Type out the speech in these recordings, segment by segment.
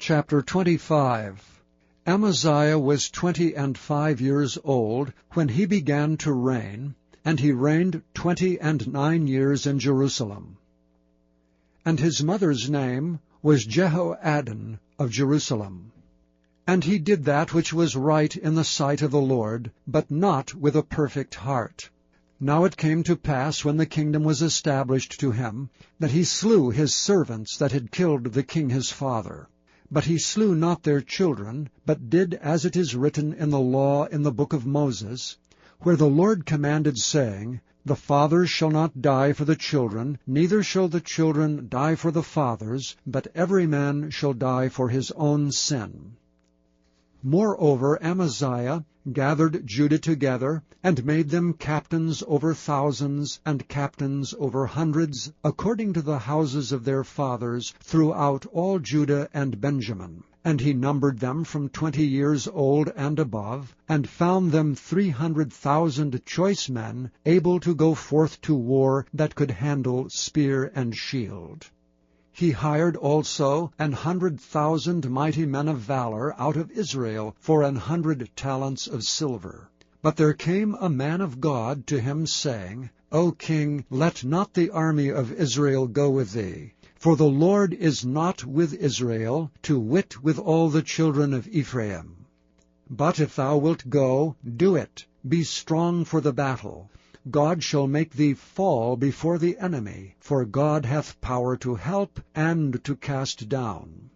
Chapter 25. Amaziah was 25 years old when he began to reign, and he reigned 29 years in Jerusalem. And his mother's name was Jehoaddan of Jerusalem. And he did that which was right in the sight of the Lord, but not with a perfect heart. Now it came to pass, when the kingdom was established to him, that he slew his servants that had killed the king his father. But he slew not their children, but did as it is written in the law in the book of Moses, where the Lord commanded, saying, The fathers shall not die for the children, neither shall the children die for the fathers, but every man shall die for his own sin. Moreover, Amaziah gathered Judah together, and made them captains over thousands, and captains over hundreds, according to the houses of their fathers, throughout all Judah and Benjamin. And he numbered them from 20 years old and above, and found them 300,000 choice men, able to go forth to war, that could handle spear and shield. He hired also 100,000 mighty men of valor out of Israel for 100 talents of silver. But there came a man of God to him, saying, O king, let not the army of Israel go with thee. For the Lord is not with Israel, to wit with all the children of Ephraim. But if thou wilt go, do it, be strong for the battle. God shall make thee fall before the enemy, for God hath power to help and to cast down.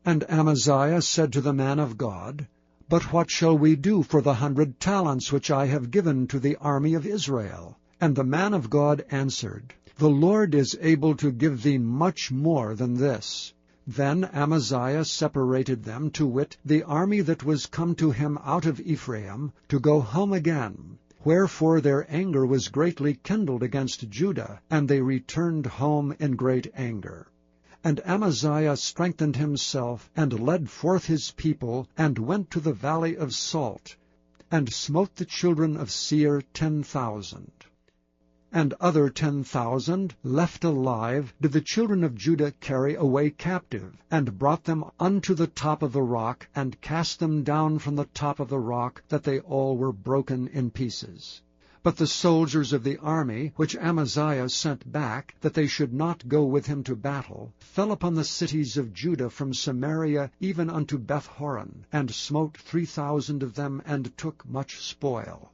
And Amaziah said to the man of God, But what shall we do for the 100 talents which I have given to the army of Israel? And the man of God answered, The Lord is able to give thee much more than this. Then Amaziah separated them, to wit, the army that was come to him out of Ephraim, to go home again. Wherefore their anger was greatly kindled against Judah, and they returned home in great anger. And Amaziah strengthened himself, and led forth his people, and went to the valley of Salt, and smote the children of Seir 10,000. And other 10,000 left alive did the children of Judah carry away captive, and brought them unto the top of the rock, and cast them down from the top of the rock, that they all were broken in pieces. But the soldiers of the army, which Amaziah sent back, that they should not go with him to battle, fell upon the cities of Judah from Samaria even unto Beth-horon, and smote 3,000 of them, and took much spoil.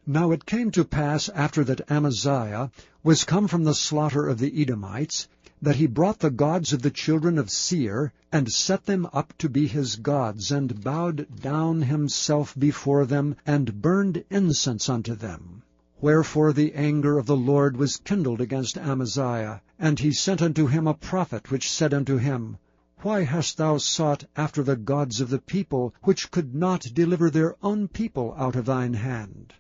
Now it came to pass, after that Amaziah was come from the slaughter of the Edomites, that he brought the gods of the children of Seir, and set them up to be his gods, and bowed down himself before them, and burned incense unto them. Wherefore the anger of the Lord was kindled against Amaziah, and he sent unto him a prophet, which said unto him, Why hast thou sought after the gods of the people, which could not deliver their own people out of thine hand?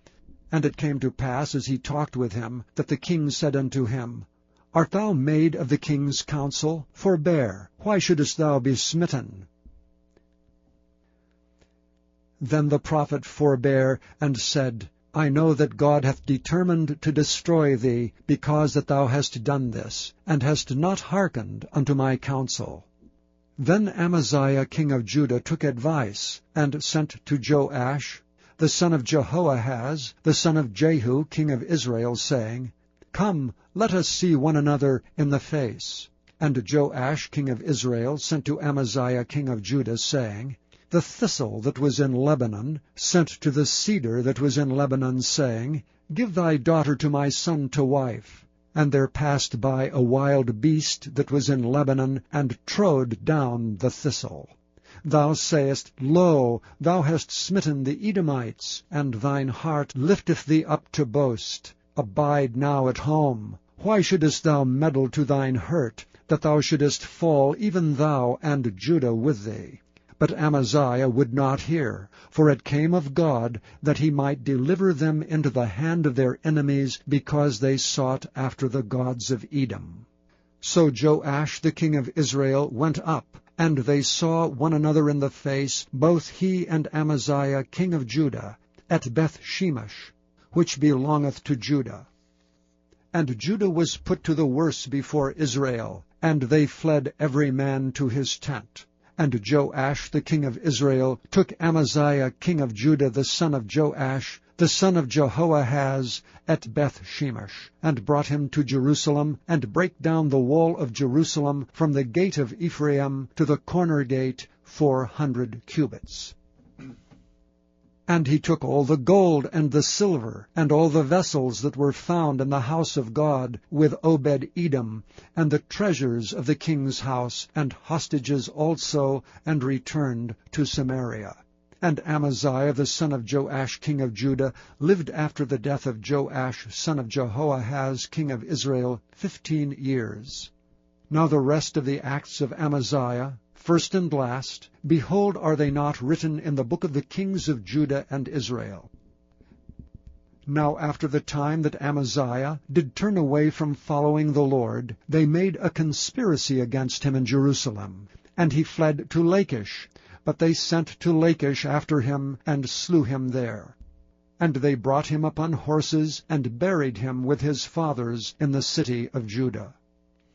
And it came to pass, as he talked with him, that the king said unto him, Art thou made of the king's counsel? Forbear, why shouldest thou be smitten? Then the prophet forbare, and said, I know that God hath determined to destroy thee, because that thou hast done this, and hast not hearkened unto my counsel. Then Amaziah king of Judah took advice, and sent to Joash, the son of Jehoahaz, the son of Jehu, king of Israel, saying, Come, let us see one another in the face. And Joash, king of Israel, sent to Amaziah, king of Judah, saying, The thistle that was in Lebanon sent to the cedar that was in Lebanon, saying, Give thy daughter to my son to wife. And there passed by a wild beast that was in Lebanon, and trode down the thistle. Thou sayest, Lo, thou hast smitten the Edomites, and thine heart lifteth thee up to boast. Abide now at home. Why shouldest thou meddle to thine hurt, that thou shouldest fall, even thou and Judah with thee? But Amaziah would not hear, for it came of God, that he might deliver them into the hand of their enemies, because they sought after the gods of Edom. So Joash the king of Israel went up, and they saw one another in the face, both he and Amaziah king of Judah, at Beth-shemesh, which belongeth to Judah. And Judah was put to the worse before Israel, And they fled every man to his tent. And Joash the king of Israel took Amaziah king of Judah the son of Joash, the son of Jehoahaz, at Beth-shemesh, and brought him to Jerusalem, and brake down the wall of Jerusalem from the gate of Ephraim to the corner gate 400 cubits. And he took all the gold and the silver, and all the vessels that were found in the house of God, with Obed-Edom, and the treasures of the king's house, and hostages also, and returned to Samaria. And Amaziah the son of Joash king of Judah lived after the death of Joash son of Jehoahaz king of Israel 15 years. Now the rest of the acts of Amaziah, first and last, behold, are they not written in the book of the kings of Judah and Israel? Now after the time that Amaziah did turn away from following the Lord, they made a conspiracy against him in Jerusalem, and he fled to Lachish. But they sent to Lachish after him, and slew him there. And they brought him upon horses, and buried him with his fathers in the city of Judah.